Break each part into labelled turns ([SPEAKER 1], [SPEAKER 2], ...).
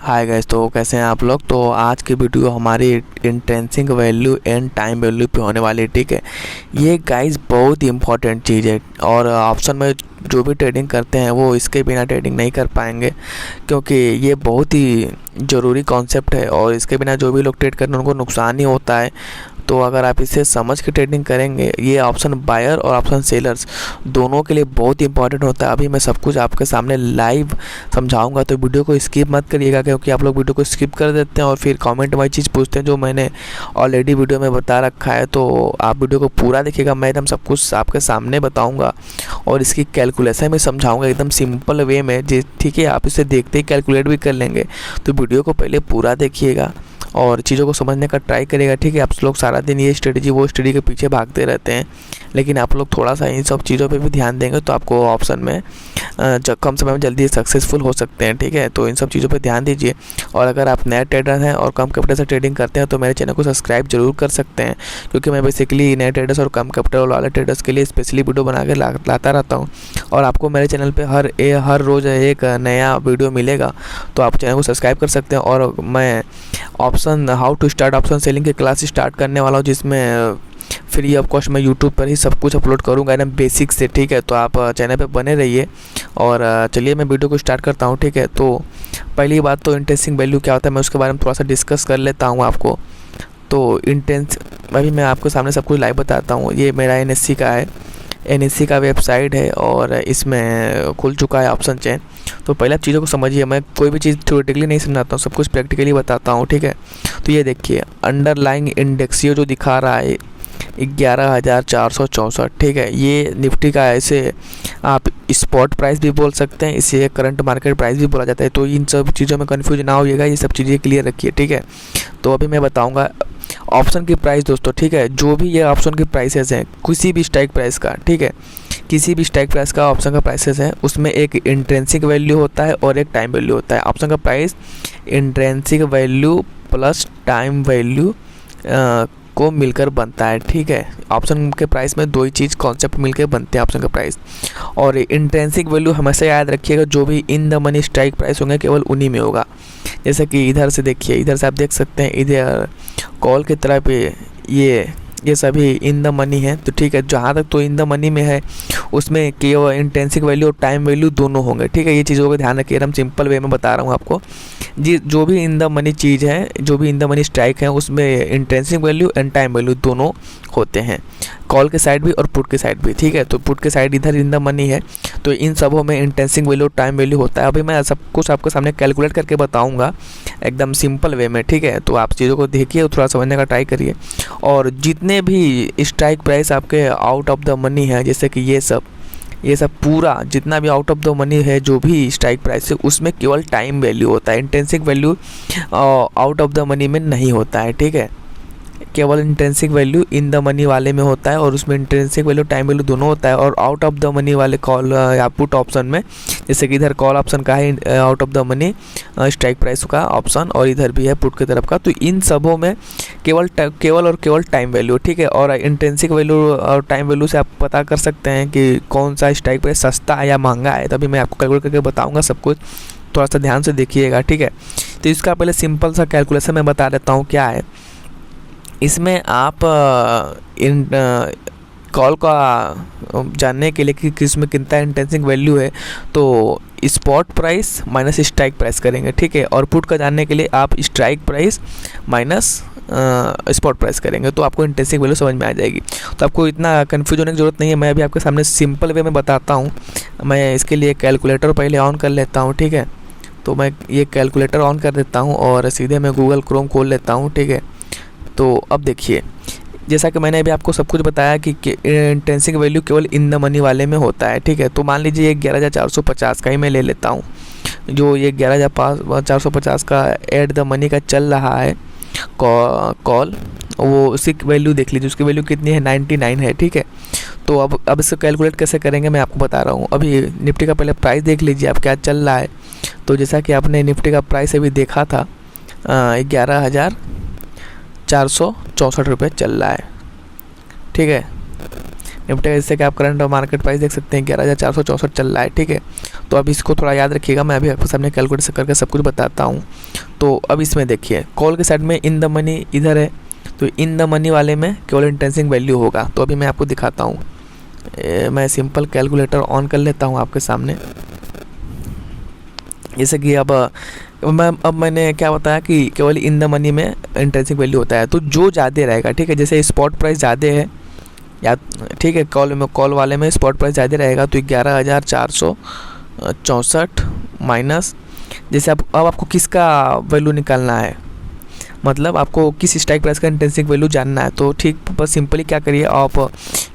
[SPEAKER 1] Hi guys, तो कैसे हैं आप लोग। तो आज की वीडियो हमारी intrinsic value and time value पे होने वाली है। ठीक है, ये गाइस बहुत ही इंपॉर्टेंट चीज़ है और ऑप्शन में जो भी ट्रेडिंग करते हैं वो इसके बिना ट्रेडिंग नहीं कर पाएंगे, क्योंकि ये बहुत ही ज़रूरी कॉन्सेप्ट है और इसके बिना जो भी लोग ट्रेड करते हैं उनको नुकसान ही होता है। तो अगर आप इसे समझ के ट्रेडिंग करेंगे, ये ऑप्शन बायर और ऑप्शन सेलर्स दोनों के लिए बहुत ही इंपॉर्टेंट होता है। अभी मैं सब कुछ आपके सामने लाइव समझाऊंगा, तो वीडियो को स्किप मत करिएगा, क्योंकि आप लोग वीडियो को स्किप कर देते हैं और फिर कमेंट में चीज़ पूछते हैं जो मैंने ऑलरेडी वीडियो में बता रखा है। तो आप वीडियो को पूरा देखिएगा, मैं एकदम सब कुछ आपके सामने बताऊँगा और इसकी कैलकुलेशन में समझाऊँगा एकदम सिंपल वे में। ठीक है, आप इसे देखते ही कैलकुलेट भी कर लेंगे। तो वीडियो को पहले पूरा देखिएगा और चीज़ों को समझने का ट्राई करेगा। ठीक है, आप लोग सारा दिन ये स्ट्रेटजी वो स्टडी के पीछे भागते रहते हैं, लेकिन आप लोग थोड़ा सा इन सब चीज़ों पे भी ध्यान देंगे तो आपको ऑप्शन में कम समय में जल्दी सक्सेसफुल हो सकते हैं। ठीक है, तो इन सब चीज़ों पे ध्यान दीजिए। और अगर आप नए ट्रेडर हैं और कम कैपिटल से ट्रेडिंग करते हैं तो मेरे चैनल को सब्सक्राइब जरूर कर सकते हैं, क्योंकि मैं बेसिकली नए ट्रेडर्स और कम कैपिटल वाले ट्रेडर्स के लिए स्पेशली वीडियो बना के लाता रहता हूँ। और आपको मेरे चैनल पर हर रोज़ एक नया वीडियो मिलेगा, तो आप चैनल को सब्सक्राइब कर सकते हैं। और मैं option how to start option selling की क्लास स्टार्ट करने वाला हूँ, जिसमें फ्री ऑफ कॉस्ट मैं यूट्यूब पर ही सब कुछ अपलोड करूँगा एकदम बेसिक से। ठीक है, तो आप चैनल पे बने रहिए। और चलिए मैं वीडियो को स्टार्ट करता हूँ। ठीक है, तो पहली बात तो इंट्रिंसिक वैल्यू क्या होता है, मैं उसके बारे में थोड़ा सा डिस्कस कर लेता हूँ आपको। तो अभी मैं आपके सामने सब कुछ लाइव बताता हूँ। ये मेरा एनएससी का है, एनएससी का वेबसाइट है और इसमें खुल चुका है ऑप्शन चेन। तो पहले आप चीज़ों को समझिए, मैं कोई भी चीज़ थ्योरेटिकली नहीं समझाता हूँ, सब कुछ प्रैक्टिकली बताता हूँ। ठीक है, तो ये देखिए अंडरलाइंग इंडेक्सियो जो दिखा रहा है 11,464। ठीक है, ये निफ्टी का है। इसे आप स्पॉट प्राइस भी बोल सकते हैं, इसे करंट मार्केट प्राइस भी बोला जाता है। तो इन सब चीज़ों में कन्फ्यूज ना होइएगा, ये सब चीज़ें क्लियर रखिए। ठीक है, तो अभी मैं बताऊँगा ऑप्शन की प्राइस दोस्तों। ठीक है, जो भी ये ऑप्शन की प्राइसेस हैं किसी भी स्ट्राइक प्राइस का, ठीक है, किसी भी स्ट्राइक प्राइस का ऑप्शन का प्राइसेस है, उसमें एक इंट्रिंसिक वैल्यू होता है और एक टाइम वैल्यू होता है। ऑप्शन का price intrinsic value plus time value को मिलकर बनता है। ठीक है, ऑप्शन के प्राइस में दो ही चीज़ कॉन्सेप्ट मिलकर बनते हैं ऑप्शन का प्राइस। और इंट्रिंसिक वैल्यू हमेशा याद रखिएगा, जो भी in the money strike price होंगे केवल उन्हीं में होगा। जैसे कि इधर से देखिए, इधर से आप देख सकते हैं, इधर कॉल की तरह पे ये सभी इन द मनी है। तो ठीक है, जहाँ तक तो इन द मनी में है उसमें केवल इंट्रिंसिक वैल्यू और टाइम वैल्यू दोनों होंगे। ठीक है, ये चीज़ों का ध्यान रखिए, एकदम सिंपल वे में बता रहा हूँ आपको जी। जो भी इन द मनी चीज़ है, जो भी इन द मनी स्ट्राइक है, उसमें intrinsic value and time value दोनों होते हैं, कॉल के साइड भी और पुट के साइड भी। ठीक है, तो पुट के साइड इधर इन द मनी है, तो इन सबों में इंट्रिंसिक वैल्यू टाइम वैल्यू होता है। अभी मैं सब कुछ आपके सामने कैलकुलेट करके बताऊंगा एकदम सिंपल वे में। ठीक है, तो आप चीज़ों को देखिए और थोड़ा समझने का ट्राई करिए। और जितने भी स्ट्राइक प्राइस आपके आउट ऑफ द मनी है, जैसे कि ये सब पूरा जितना भी आउट ऑफ द मनी है, जो भी स्ट्राइक प्राइस है, उसमें केवल टाइम वैल्यू होता है, intrinsic value out of the money में नहीं होता है। ठीक है, केवल intrinsic value in the money वाले में होता है और उसमें इंट्रिंसिक वैल्यू टाइम वैल्यू दोनों होता है। और आउट ऑफ द मनी वाले कॉल या पुट ऑप्शन में, जैसे कि इधर कॉल ऑप्शन का है out of the money strike price का ऑप्शन, और इधर भी है पुट की तरफ का, तो इन सबों में केवल टाइम वैल्यू। ठीक है, और इंट्रिंसिक वैल्यू और टाइम वैल्यू से आप पता कर सकते हैं कि कौन सा स्ट्राइक प्राइस सस्ता है या महंगा है। तभी मैं आपको कैलकुलेट करके बताऊँगा सब कुछ, थोड़ा सा ध्यान से देखिएगा। ठीक है, तो इसका पहले सिंपल सा कैलकुलेशन मैं बता देता हूँ क्या है। इसमें आप इन कॉल का जानने के लिए कि किस में कितना इंट्रिंसिक वैल्यू है, तो spot price minus strike price करेंगे। ठीक है, और पुट का जानने के लिए आप strike price minus spot price करेंगे, तो आपको इंट्रिंसिक वैल्यू समझ में आ जाएगी। तो आपको इतना कन्फ्यूज होने की ज़रूरत नहीं है, मैं अभी आपके सामने सिंपल वे में बताता हूँ। मैं इसके लिए कैलकुलेटर पहले ऑन कर लेता हूँ। ठीक है, तो मैं ये कैलकुलेटर ऑन कर देता हूँ और सीधे मैं गूगल क्रोम खोल लेता हूँ। ठीक है, तो अब देखिए, जैसा कि मैंने अभी आपको सब कुछ बताया कि इंट्रिंसिक वैल्यू केवल इन द मनी वाले में होता है। ठीक है, तो मान लीजिए 11,450 का ही मैं ले लेता हूँ, जो ये 11,450 का एट द मनी का चल रहा है कॉल, वो उसी वैल्यू देख लीजिए, उसकी वैल्यू कितनी है, 99 है। ठीक है, तो अब इसको कैलकुलेट कैसे करेंगे मैं आपको बता रहा हूँ। अभी निफ्टी का पहले प्राइस देख लीजिए आप क्या चल रहा है। तो जैसा कि आपने निफ्टी का प्राइस अभी देखा था 11,464 रुपये चल रहा है। ठीक है, निफ्टी जैसे कि आप करंट मार्केट प्राइस देख सकते हैं 11,464 चल रहा है। ठीक है, तो अब इसको थोड़ा याद रखिएगा, मैं अभी आपके सामने कैलकुलेट करके सब कुछ बताता हूँ। तो अब इसमें देखिए कॉल के साइड में इन द मनी इधर है, तो इन द मनी वाले में केवल इंट्रिंसिक वैल्यू होगा। तो अभी मैं आपको दिखाता हूँ, मैं सिंपल कैलकुलेटर ऑन कर लेता हूँ आपके सामने। जैसे कि अब मैंने क्या बताया कि केवल इन द मनी में इंट्रिंसिक वैल्यू होता है, तो जो ज़्यादा रहेगा, ठीक है, जैसे स्पॉट प्राइस ज़्यादा है या ठीक है, कॉल वाले में स्पॉट प्राइस ज़्यादा रहेगा तो 11,464 माइनस, जैसे अब आपको किसका वैल्यू निकालना है, मतलब आपको किस स्ट्राइक प्राइस का इंट्रिंसिक वैल्यू जानना है। तो ठीक बस सिंपली क्या करिए, आप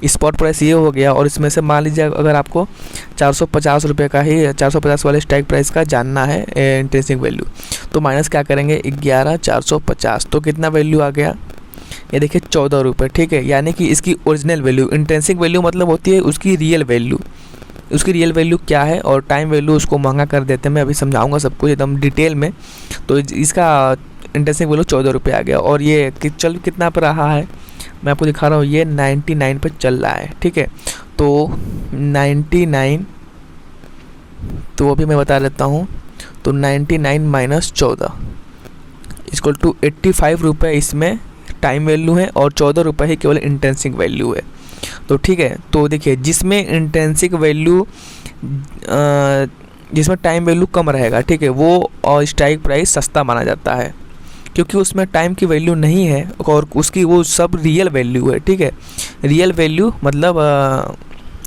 [SPEAKER 1] स्पॉट प्राइस ये हो गया और इसमें से मान लीजिए अगर आपको 450 रुपये का ही 450 वाले स्ट्राइक प्राइस का जानना है इंट्रिंसिक वैल्यू, तो माइनस क्या करेंगे 11,450, तो कितना वैल्यू आ गया, ये देखिए 14 रुपये, ठीक है। यानी कि इसकी ओरिजिनल वैल्यू, इंट्रिंसिक वैल्यू मतलब होती है उसकी रियल वैल्यू, उसकी रियल वैल्यू क्या है और टाइम वैल्यू उसको महंगा कर देते हैं। मैं अभी समझाऊंगा सब कुछ एकदम डिटेल में। तो इसका इंट्रिंसिक वैल्यू 14 रुपये आ गया और ये चल कितना पर रहा है, मैं आपको दिखा रहा हूँ, ये 99 पर चल रहा है, ठीक है। तो 99, तो अभी मैं बता देता हूँ, तो 99 माइनस 14 इक्वल टू 85 रुपये इसमें टाइम वैल्यू है और 14 रुपये ही केवल इंट्रिंसिक वैल्यू है। तो ठीक है, तो देखिए जिसमें इंट्रिंसिक वैल्यू जिसमें टाइम वैल्यू कम रहेगा, ठीक है, वो और स्ट्राइक प्राइस सस्ता माना जाता है, क्योंकि उसमें टाइम की वैल्यू नहीं है और उसकी वो सब रियल वैल्यू है, ठीक है। रियल वैल्यू मतलब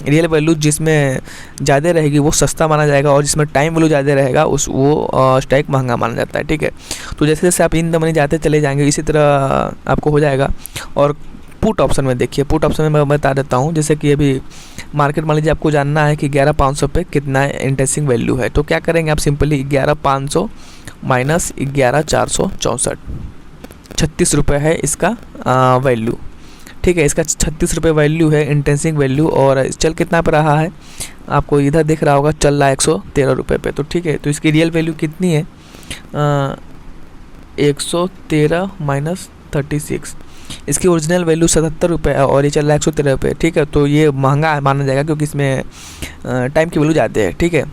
[SPEAKER 1] रियल वैल्यू जिसमें ज़्यादा रहेगी वो सस्ता माना जाएगा और जिसमें टाइम वैल्यू ज़्यादा रहेगा वो स्ट्राइक महंगा माना जाता है, ठीक है। तो जैसे जैसे आप इन द मनी जाते चले जाएंगे इसी तरह आपको हो जाएगा। और पुट ऑप्शन में देखिए, पुट ऑप्शन में मैं बता देता हूँ, जैसे कि अभी मार्केट मान लीजिए आपको जानना है कि 11,500 पे कितना इंट्रिंसिक वैल्यू है, तो क्या करेंगे आप सिंपली 11,500 माइनस 11,464, 36 रुपये है इसका वैल्यू, ठीक है। इसका 36 रुपये वैल्यू है इंट्रिंसिक वैल्यू और चल कितना पे रहा है, आपको इधर दिख रहा होगा, चल रहा है 113 रुपये पे, तो ठीक है। तो इसकी रियल वैल्यू कितनी है, 113 माइनस 36, इसकी ओरिजिनल वैल्यू 77 रुपये है और ये चल रहा है 113 रुपये, ठीक है। तो ये महंगा माना जाएगा क्योंकि इसमें टाइम की वैल्यू ज़्यादा है, ठीक है।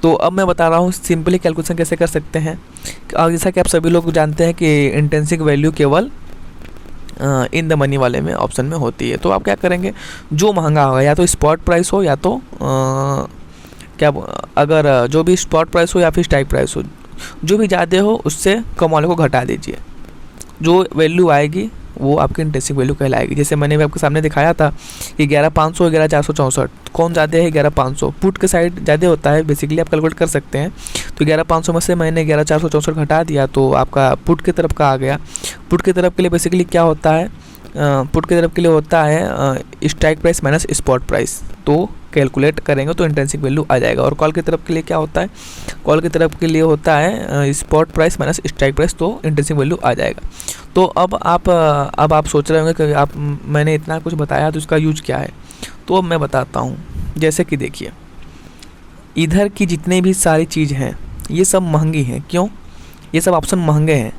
[SPEAKER 1] तो अब मैं बता रहा हूँ सिंपली कैलकुलेशन कैसे कर सकते हैं। जैसा कि आप सभी लोग जानते हैं कि इंट्रिंसिक वैल्यू केवल इन द मनी वाले में ऑप्शन में होती है। तो आप क्या करेंगे, जो महंगा होगा या तो स्पॉट प्राइस हो या तो अगर जो भी स्पॉट प्राइस हो या फिर स्ट्राइक प्राइस हो, जो भी ज़्यादा हो उससे कम वाले को घटा दीजिए, जो वैल्यू आएगी वो आपकी इंट्रिंसिक वैल्यू कहलाएगी। जैसे मैंने भी आपके सामने दिखाया था कि 11,500 11,464 कौन ज़्यादा है, 11,500 पुट के साइड ज़्यादा होता है, बेसिकली आप कैलकुलेट कर सकते हैं। तो 11,500 में से मैंने 11,464 घटा दिया तो आपका पुट की तरफ का आ गया। पुट की तरफ के लिए बेसिकली क्या होता है, पुट की तरफ के लिए होता है strike price minus spot price, तो कैलकुलेट करेंगे तो इंट्रिंसिक वैल्यू आ जाएगा। और कॉल की तरफ के लिए क्या होता है, कॉल की तरफ के लिए होता है spot price minus strike price, तो इंट्रिंसिक वैल्यू आ जाएगा। तो अब आप सोच रहे होंगे कि आप मैंने इतना कुछ बताया तो इसका यूज क्या है, तो अब मैं बताता हूँ। जैसे कि देखिए इधर की जितने भी सारी चीज़ हैं ये सब महंगी हैं, क्यों, ये सब ऑप्शन महंगे हैं,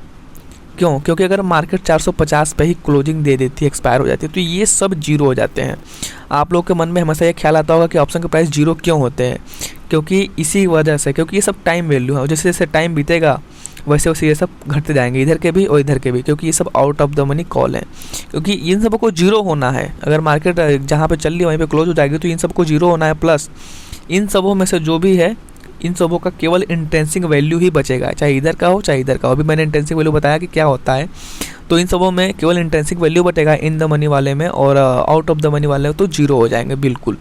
[SPEAKER 1] क्यों, क्योंकि अगर मार्केट 450 पे ही क्लोजिंग दे देती है, एक्सपायर हो जाती है, तो ये सब जीरो हो जाते हैं। आप लोग के मन में हमेशा ये ख्याल आता होगा कि ऑप्शन के प्राइस जीरो क्यों होते हैं, क्योंकि इसी वजह से, क्योंकि ये सब टाइम वैल्यू है और जैसे जैसे टाइम बीतेगा वैसे वैसे ये सब घटते जाएंगे, इधर के भी और इधर के भी, क्योंकि ये सब out of the money call हैं। क्योंकि इन सबको जीरो होना है, अगर मार्केट जहाँ पे चल रही है वहीं पे क्लोज हो जाएगी तो इन सबको जीरो होना है, प्लस इन सबों में से जो भी है इन सबों का केवल इंट्रिंसिक वैल्यू ही बचेगा, चाहे इधर का हो चाहे इधर का हो। अभी मैंने इंट्रिंसिक वैल्यू बताया कि क्या होता है, तो इन सबों में केवल इंट्रिंसिक वैल्यू बचेगा इन द मनी वाले में, और आउट ऑफ द मनी वाले तो जीरो हो जाएंगे बिल्कुल,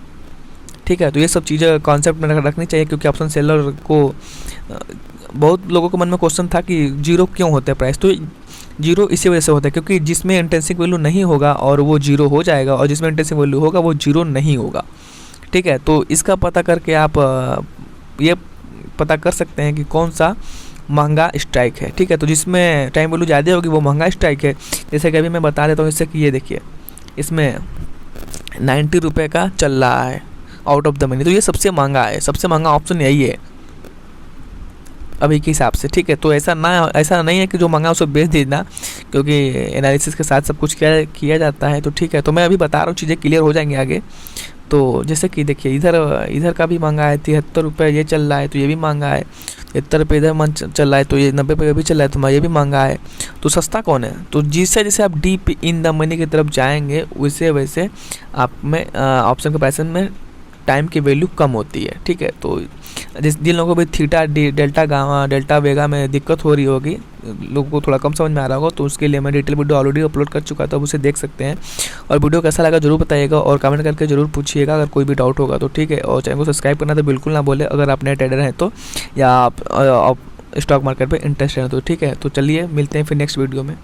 [SPEAKER 1] ठीक है। तो ये सब चीज़ें कॉन्सेप्ट में रखनी चाहिए, क्योंकि ऑप्शन सेलर को बहुत लोगों के मन में क्वेश्चन था कि जीरो क्यों होते हैं प्राइस, तो जीरो इसी वजह से होता है क्योंकि जिसमें इंट्रिंसिक वैल्यू नहीं होगा और वो जीरो हो जाएगा, और जिसमें इंट्रिंसिक वैल्यू होगा वो जीरो नहीं होगा, ठीक है। तो इसका पता करके आप ये पता कर सकते हैं कि कौन सा महंगा स्ट्राइक है, ठीक है। तो जिसमें टाइम वैल्यू ज़्यादा होगी वो महंगा स्ट्राइक है। जैसे कि अभी मैं बता देता हूँ, इससे कि ये देखिए इसमें 90 रुपये का चल रहा है आउट ऑफ द मनी, तो ये सबसे महंगा है, सबसे महंगा ऑप्शन यही है अभी के हिसाब से, ठीक है। तो ऐसा नहीं है कि जो महंगा उसे बेच देना, क्योंकि एनालिसिस के साथ सब कुछ किया जाता है, तो ठीक है। तो मैं अभी बता रहा हूँ, चीज़ें क्लियर हो जाएंगी आगे। तो जैसे कि देखिए इधर इधर का भी महंगा है, 73 रुपये ये चल रहा है तो ये भी महंगा है, 73 रुपये इधर मन चल रहा है तो ये 90 रुपये भी चल रहा है तो ये भी महंगा है। तो सस्ता कौन है? तो जैसे जैसे आप डीप इन द मनी की तरफ जाएंगे वैसे वैसे आप में ऑप्शन के पैसे में टाइम की वैल्यू कम होती है, ठीक है। तो जिन लोगों को भी थीटा डेल्टा गामा डेल्टा वेगा में दिक्कत हो रही होगी, लोगों को थोड़ा कम समझ में आ रहा होगा, तो उसके लिए मैं डिटेल वीडियो ऑलरेडी अपलोड कर चुका था, आप उसे देख सकते हैं। और वीडियो कैसा लगा जरूर बताइएगा और कमेंट करके जरूर पूछिएगा अगर कोई भी डाउट होगा तो, ठीक है। और चैनल को सब्सक्राइब करना तो बिल्कुल ना भूलें अगर आप नए ट्रेडर हैं तो, या आप स्टॉक मार्केट पर इंटरेस्ट हैं तो, ठीक है। तो चलिए मिलते हैं फिर नेक्स्ट वीडियो में।